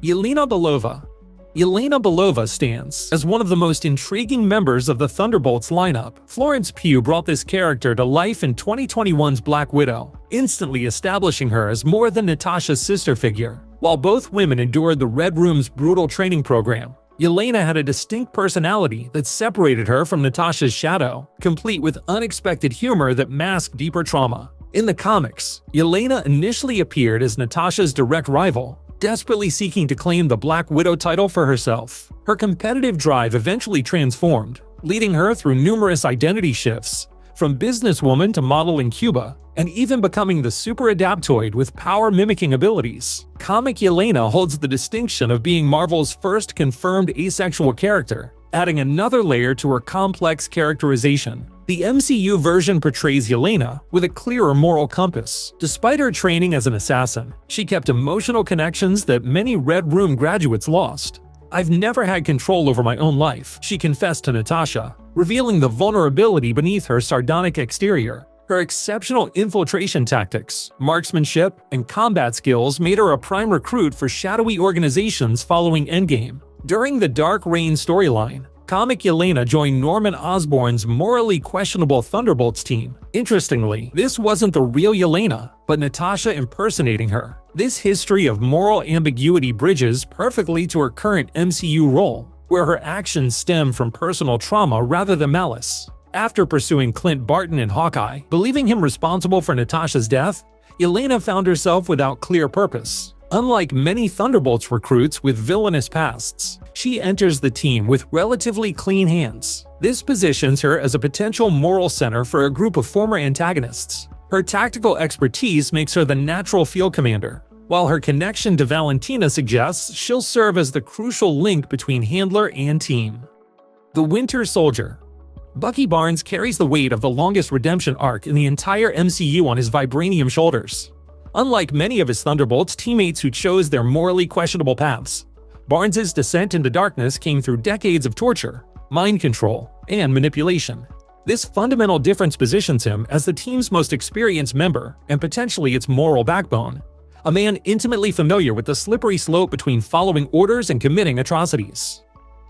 Elena Bova. Elena Bova stands as one of the most intriguing members of the Thunderbolts lineup. Florence Pugh brought this character to life in 2021's Black Widow, instantly establishing her as more than Natasha's sister figure. While both women endured the Red Room's brutal training program, Elena had a distinct personality that separated her from Natasha's shadow, complete with unexpected humor that masked deeper trauma. In the comics, Elena initially appeared as Natasha's direct rival, desperately seeking to claim the Black Widow title for herself. Her competitive drive eventually transformed, leading her through numerous identity shifts, from businesswoman to model in Cuba, and even becoming the super adaptoid with power-mimicking abilities. Comic Elena holds the distinction of being Marvel's first confirmed asexual character, adding another layer to her complex characterization. The MCU version portrays Elena with a clearer moral compass. Despite her training as an assassin, she kept emotional connections that many Red Room graduates lost. "I've never had control over my own life," she confessed to Natasha, revealing the vulnerability beneath her sardonic exterior. Her exceptional infiltration tactics, marksmanship, and combat skills made her a prime recruit for shadowy organizations following Endgame. During the Dark Reign storyline, comic Elena joined Norman Osborn's morally questionable Thunderbolts team. Interestingly, this wasn't the real Elena, but Natasha impersonating her. This history of moral ambiguity bridges perfectly to her current MCU role, where her actions stem from personal trauma rather than malice. After pursuing Clint Barton in Hawkeye, believing him responsible for Natasha's death, Elena found herself without clear purpose. Unlike many Thunderbolts recruits with villainous pasts, she enters the team with relatively clean hands. This positions her as a potential moral center for a group of former antagonists. Her tactical expertise makes her the natural field commander, while her connection to Valentina suggests she'll serve as the crucial link between handler and team. The Winter Soldier. Bucky Barnes carries the weight of the longest redemption arc in the entire MCU on his vibranium shoulders. Unlike many of his Thunderbolts teammates who chose their morally questionable paths, Barnes' descent into darkness came through decades of torture, mind control, and manipulation. This fundamental difference positions him as the team's most experienced member and potentially its moral backbone, a man intimately familiar with the slippery slope between following orders and committing atrocities.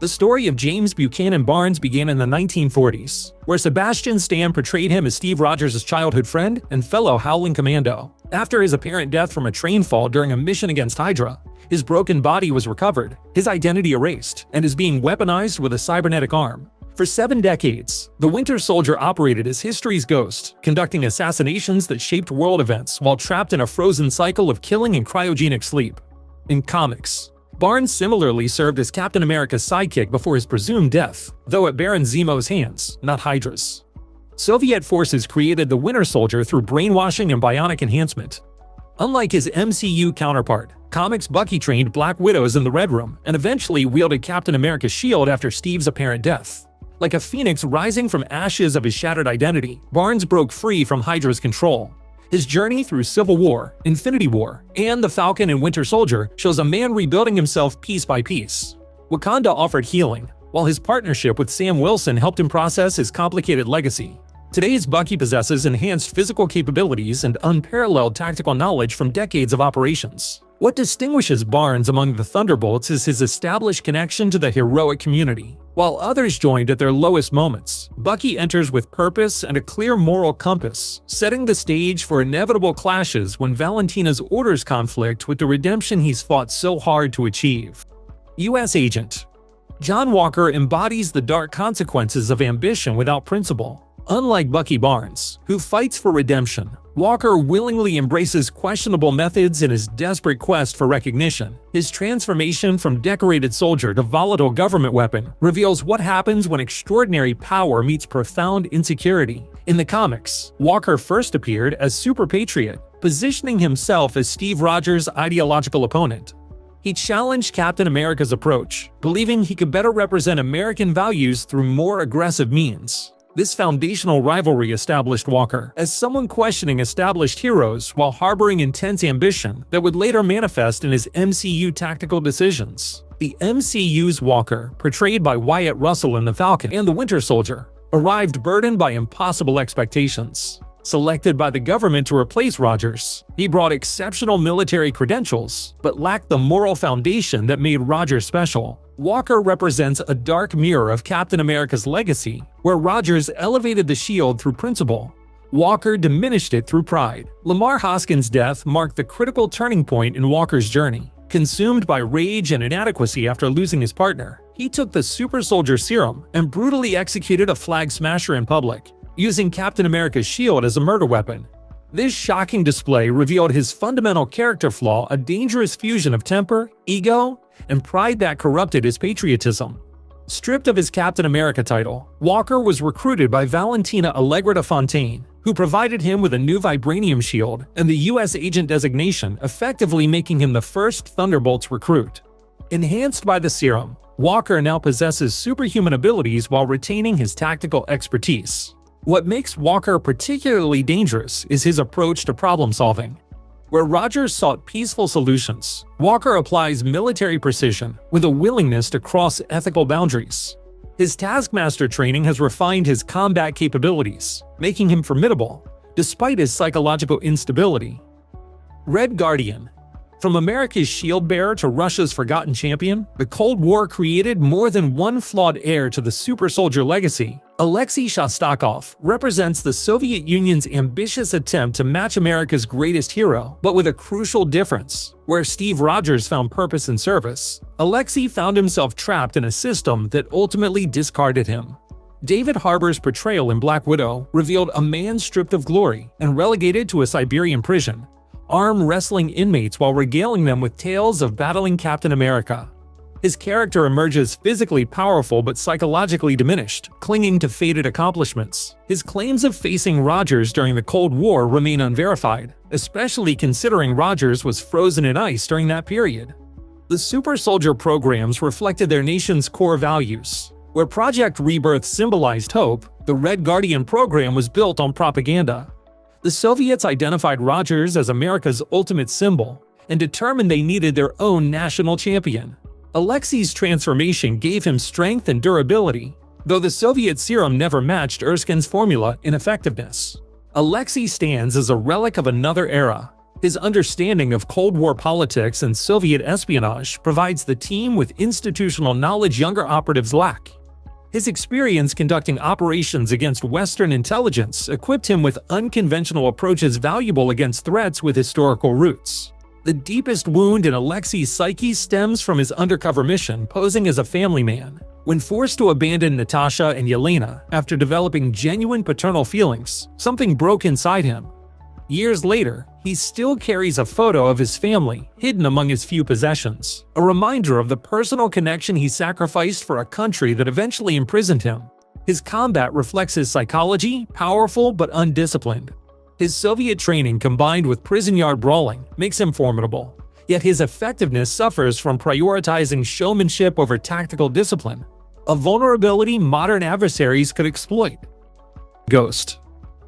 The story of James Buchanan Barnes began in the 1940s, where Sebastian Stan portrayed him as Steve Rogers' childhood friend and fellow Howling Commando. After his apparent death from a train fall during a mission against Hydra, his broken body was recovered, his identity erased, and is being weaponized with a cybernetic arm. For 7 decades, the Winter Soldier operated as history's ghost, conducting assassinations that shaped world events while trapped in a frozen cycle of killing and cryogenic sleep. In comics, Barnes similarly served as Captain America's sidekick before his presumed death, though at Baron Zemo's hands, not Hydra's. Soviet forces created the Winter Soldier through brainwashing and bionic enhancement. Unlike his MCU counterpart, comics Bucky trained Black Widows in the Red Room and eventually wielded Captain America's shield after Steve's apparent death. Like a phoenix rising from ashes of his shattered identity, Barnes broke free from Hydra's control. His journey through Civil War, Infinity War, and the Falcon and Winter Soldier shows a man rebuilding himself piece by piece. Wakanda offered healing, while his partnership with Sam Wilson helped him process his complicated legacy. Today's Bucky possesses enhanced physical capabilities and unparalleled tactical knowledge from decades of operations. What distinguishes Barnes among the Thunderbolts is his established connection to the heroic community. While others joined at their lowest moments, Bucky enters with purpose and a clear moral compass, setting the stage for inevitable clashes when Valentina's orders conflict with the redemption he's fought so hard to achieve. U.S. Agent. John Walker embodies the dark consequences of ambition without principle. Unlike Bucky Barnes, who fights for redemption, Walker willingly embraces questionable methods in his desperate quest for recognition. His transformation from decorated soldier to volatile government weapon reveals what happens when extraordinary power meets profound insecurity. In the comics, Walker first appeared as Super Patriot, positioning himself as Steve Rogers' ideological opponent. He challenged Captain America's approach, believing he could better represent American values through more aggressive means. This foundational rivalry established Walker as someone questioning established heroes while harboring intense ambition that would later manifest in his MCU tactical decisions. The MCU's Walker, portrayed by Wyatt Russell in The Falcon and the Winter Soldier, arrived burdened by impossible expectations. Selected by the government to replace Rogers, he brought exceptional military credentials, but lacked the moral foundation that made Rogers special. Walker represents a dark mirror of Captain America's legacy, where Rogers elevated the shield through principle. Walker diminished it through pride. Lamar Hoskins' death marked the critical turning point in Walker's journey. Consumed by rage and inadequacy after losing his partner, he took the super soldier serum and brutally executed a flag smasher in public, using Captain America's shield as a murder weapon. This shocking display revealed his fundamental character flaw, a dangerous fusion of temper, ego, and pride that corrupted his patriotism. Stripped of his Captain America title, Walker was recruited by Valentina Allegra de Fontaine, who provided him with a new vibranium shield and the U.S. agent designation, effectively making him the first Thunderbolts recruit. Enhanced by the serum, Walker now possesses superhuman abilities while retaining his tactical expertise. What makes Walker particularly dangerous is his approach to problem-solving. Where Rogers sought peaceful solutions, Walker applies military precision with a willingness to cross ethical boundaries. His Taskmaster training has refined his combat capabilities, making him formidable, despite his psychological instability. Red Guardian. From America's shield-bearer to Russia's forgotten champion, the Cold War created more than one flawed heir to the super soldier legacy. Alexei Shostakov represents the Soviet Union's ambitious attempt to match America's greatest hero, but with a crucial difference. Where Steve Rogers found purpose and service, Alexei found himself trapped in a system that ultimately discarded him. David Harbour's portrayal in Black Widow revealed a man stripped of glory and relegated to a Siberian prison, arm-wrestling inmates while regaling them with tales of battling Captain America. His character emerges physically powerful but psychologically diminished, clinging to faded accomplishments. His claims of facing Rogers during the Cold War remain unverified, especially considering Rogers was frozen in ice during that period. The super soldier programs reflected their nation's core values. Where Project Rebirth symbolized hope, the Red Guardian program was built on propaganda. The Soviets identified Rogers as America's ultimate symbol and determined they needed their own national champion. Alexei's transformation gave him strength and durability, though the Soviet serum never matched Erskine's formula in effectiveness. Alexei stands as a relic of another era. His understanding of Cold War politics and Soviet espionage provides the team with institutional knowledge younger operatives lack. His experience conducting operations against Western intelligence equipped him with unconventional approaches valuable against threats with historical roots. The deepest wound in Alexei's psyche stems from his undercover mission posing as a family man. When forced to abandon Natasha and Elena after developing genuine paternal feelings, something broke inside him. Years later, he still carries a photo of his family hidden among his few possessions, a reminder of the personal connection he sacrificed for a country that eventually imprisoned him. His combat reflects his psychology, powerful but undisciplined. His Soviet training combined with prison yard brawling makes him formidable, yet his effectiveness suffers from prioritizing showmanship over tactical discipline, a vulnerability modern adversaries could exploit. Ghost.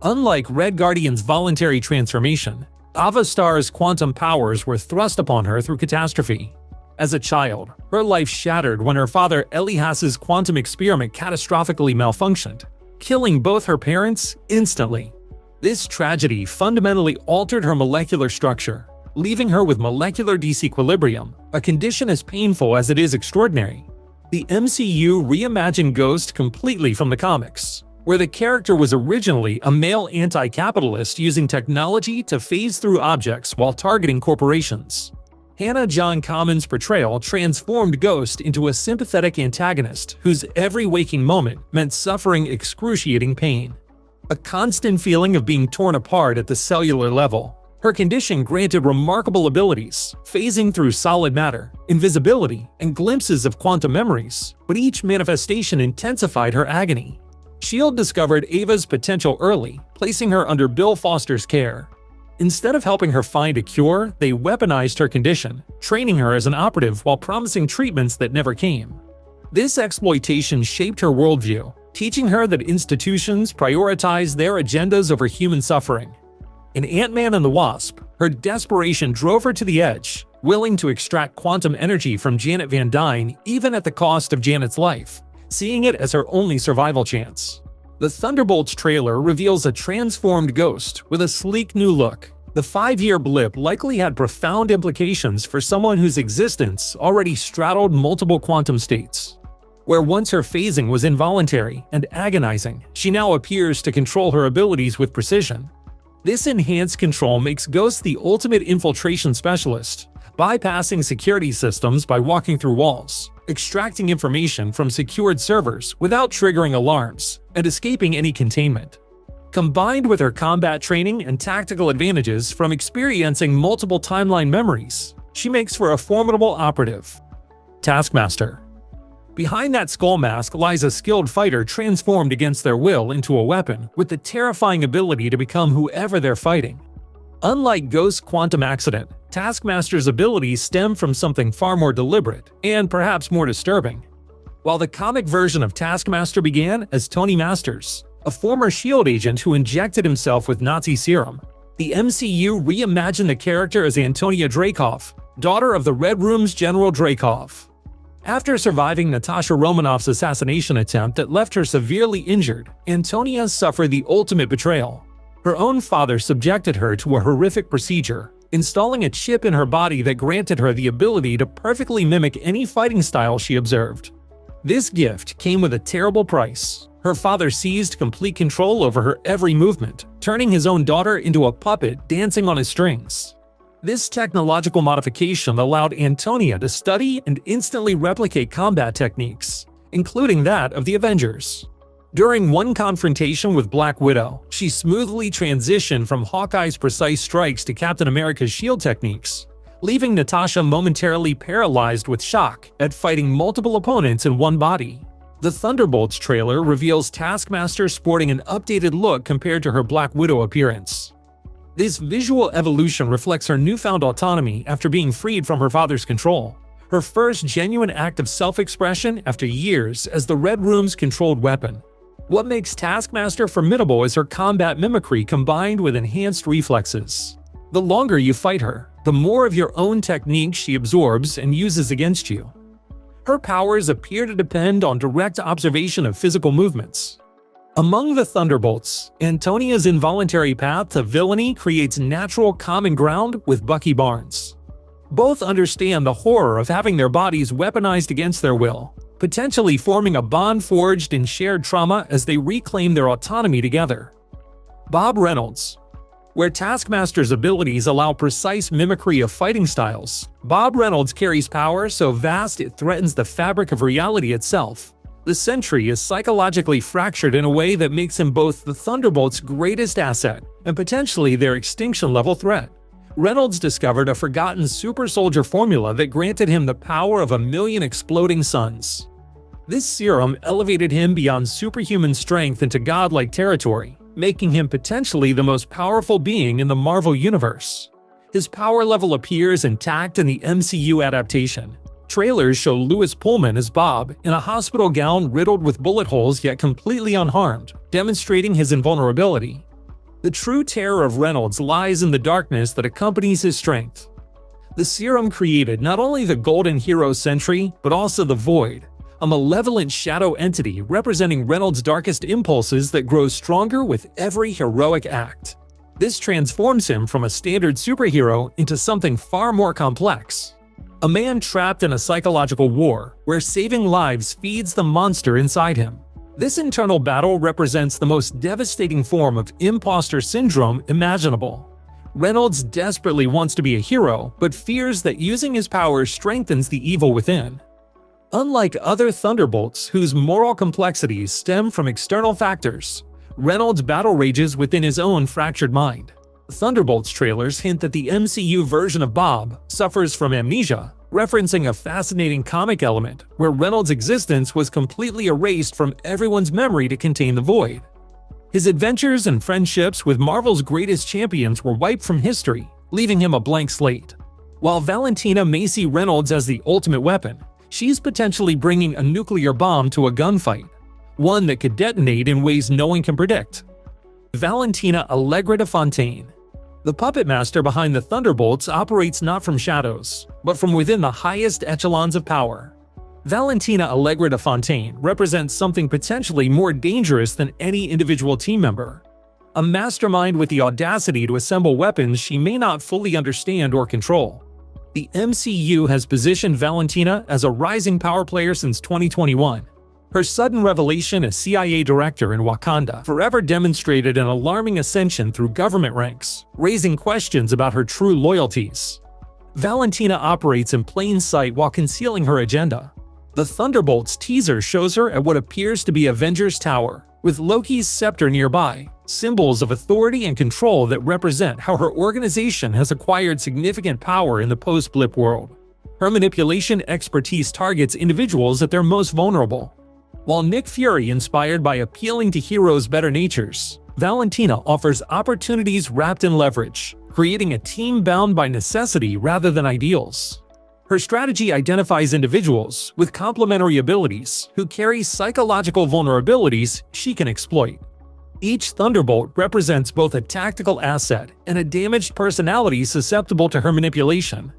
Unlike Red Guardian's voluntary transformation, Ava Star's quantum powers were thrust upon her through catastrophe. As a child, her life shattered when her father Elias's quantum experiment catastrophically malfunctioned, killing both her parents instantly. This tragedy fundamentally altered her molecular structure, leaving her with molecular disequilibrium, a condition as painful as it is extraordinary. The MCU reimagined Ghost completely from the comics, where the character was originally a male anti-capitalist using technology to phase through objects while targeting corporations. Hannah John Common's portrayal transformed Ghost into a sympathetic antagonist whose every waking moment meant suffering excruciating pain. A constant feeling of being torn apart at the cellular level. Her condition granted remarkable abilities, phasing through solid matter, invisibility, and glimpses of quantum memories, but each manifestation intensified her agony. S.H.I.E.L.D. discovered Ava's potential early, placing her under Bill Foster's care. Instead of helping her find a cure, they weaponized her condition, training her as an operative while promising treatments that never came. This exploitation shaped her worldview, teaching her that institutions prioritize their agendas over human suffering. In Ant-Man and the Wasp, her desperation drove her to the edge, willing to extract quantum energy from Janet Van Dyne even at the cost of Janet's life, seeing it as her only survival chance. The Thunderbolts trailer reveals a transformed Ghost with a sleek new look. The 5-year blip likely had profound implications for someone whose existence already straddled multiple quantum states. Where once her phasing was involuntary and agonizing, she now appears to control her abilities with precision. This enhanced control makes Ghost the ultimate infiltration specialist, bypassing security systems by walking through walls, extracting information from secured servers without triggering alarms, and escaping any containment. Combined with her combat training and tactical advantages from experiencing multiple timeline memories, she makes for a formidable operative. Taskmaster. Behind that skull mask lies a skilled fighter transformed against their will into a weapon with the terrifying ability to become whoever they're fighting. Unlike Ghost's quantum accident, Taskmaster's abilities stem from something far more deliberate and perhaps more disturbing. While the comic version of Taskmaster began as Tony Masters, a former S.H.I.E.L.D. agent who injected himself with Nazi serum, the MCU reimagined the character as Antonia Dreykov, daughter of the Red Room's General Dreykov. After surviving Natasha Romanoff's assassination attempt that left her severely injured, Antonia suffered the ultimate betrayal. Her own father subjected her to a horrific procedure, installing a chip in her body that granted her the ability to perfectly mimic any fighting style she observed. This gift came with a terrible price. Her father seized complete control over her every movement, turning his own daughter into a puppet dancing on his strings. This technological modification allowed Antonia to study and instantly replicate combat techniques, including that of the Avengers. During one confrontation with Black Widow, she smoothly transitioned from Hawkeye's precise strikes to Captain America's shield techniques, leaving Natasha momentarily paralyzed with shock at fighting multiple opponents in one body. The Thunderbolts trailer reveals Taskmaster sporting an updated look compared to her Black Widow appearance. This visual evolution reflects her newfound autonomy after being freed from her father's control, her first genuine act of self-expression after years as the Red Room's controlled weapon. What makes Taskmaster formidable is her combat mimicry combined with enhanced reflexes. The longer you fight her, the more of your own techniques she absorbs and uses against you. Her powers appear to depend on direct observation of physical movements. Among the Thunderbolts, Antonia's involuntary path to villainy creates natural common ground with Bucky Barnes. Both understand the horror of having their bodies weaponized against their will, potentially forming a bond forged in shared trauma as they reclaim their autonomy together. Bob Reynolds. Where Taskmaster's abilities allow precise mimicry of fighting styles, Bob Reynolds carries power so vast it threatens the fabric of reality itself. The Sentry is psychologically fractured in a way that makes him both the Thunderbolts' greatest asset and potentially their extinction-level threat. Reynolds discovered a forgotten super soldier formula that granted him the power of 1,000,000 exploding suns. This serum elevated him beyond superhuman strength into godlike territory, making him potentially the most powerful being in the Marvel Universe. His power level appears intact in the MCU adaptation. Trailers show Louis Pullman as Bob in a hospital gown riddled with bullet holes yet completely unharmed, demonstrating his invulnerability. The true terror of Reynolds lies in the darkness that accompanies his strength. The serum created not only the Golden Hero Sentry, but also the Void, a malevolent shadow entity representing Reynolds' darkest impulses that grows stronger with every heroic act. This transforms him from a standard superhero into something far more complex. A man trapped in a psychological war, where saving lives feeds the monster inside him. This internal battle represents the most devastating form of imposter syndrome imaginable. Reynolds desperately wants to be a hero, but fears that using his powers strengthens the evil within. Unlike other Thunderbolts whose moral complexities stem from external factors, Reynolds battle rages within his own fractured mind. Thunderbolts trailers hint that the MCU version of Bob suffers from amnesia, referencing a fascinating comic element where Reynolds' existence was completely erased from everyone's memory to contain the void. His adventures and friendships with Marvel's greatest champions were wiped from history, leaving him a blank slate. While Valentina may see Reynolds as the ultimate weapon, she's potentially bringing a nuclear bomb to a gunfight, one that could detonate in ways no one can predict. Valentina Allegra de Fontaine. The puppet master behind the Thunderbolts operates not from shadows, but from within the highest echelons of power. Valentina Allegra de Fontaine represents something potentially more dangerous than any individual team member. A mastermind with the audacity to assemble weapons she may not fully understand or control. The MCU has positioned Valentina as a rising power player since 2021. Her sudden revelation as CIA director in Wakanda forever demonstrated an alarming ascension through government ranks, raising questions about her true loyalties. Valentina operates in plain sight while concealing her agenda. The Thunderbolts teaser shows her at what appears to be Avengers Tower, with Loki's scepter nearby, symbols of authority and control that represent how her organization has acquired significant power in the post-blip world. Her manipulation expertise targets individuals at their most vulnerable. While Nick Fury inspired by appealing to heroes' better natures, Valentina offers opportunities wrapped in leverage, creating a team bound by necessity rather than ideals. Her strategy identifies individuals with complementary abilities who carry psychological vulnerabilities she can exploit. Each Thunderbolt represents both a tactical asset and a damaged personality susceptible to her manipulation.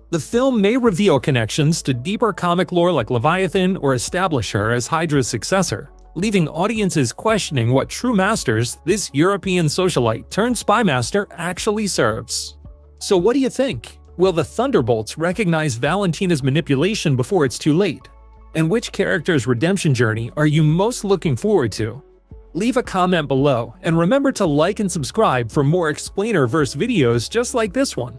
The film may reveal connections to deeper comic lore like Leviathan or establish her as Hydra's successor, leaving audiences questioning what true masters this European socialite turned spy master actually serves. So what do you think? Will the Thunderbolts recognize Valentina's manipulation before it's too late? And which character's redemption journey are you most looking forward to? Leave a comment below, and remember to like and subscribe for more Explainer-verse videos just like this one.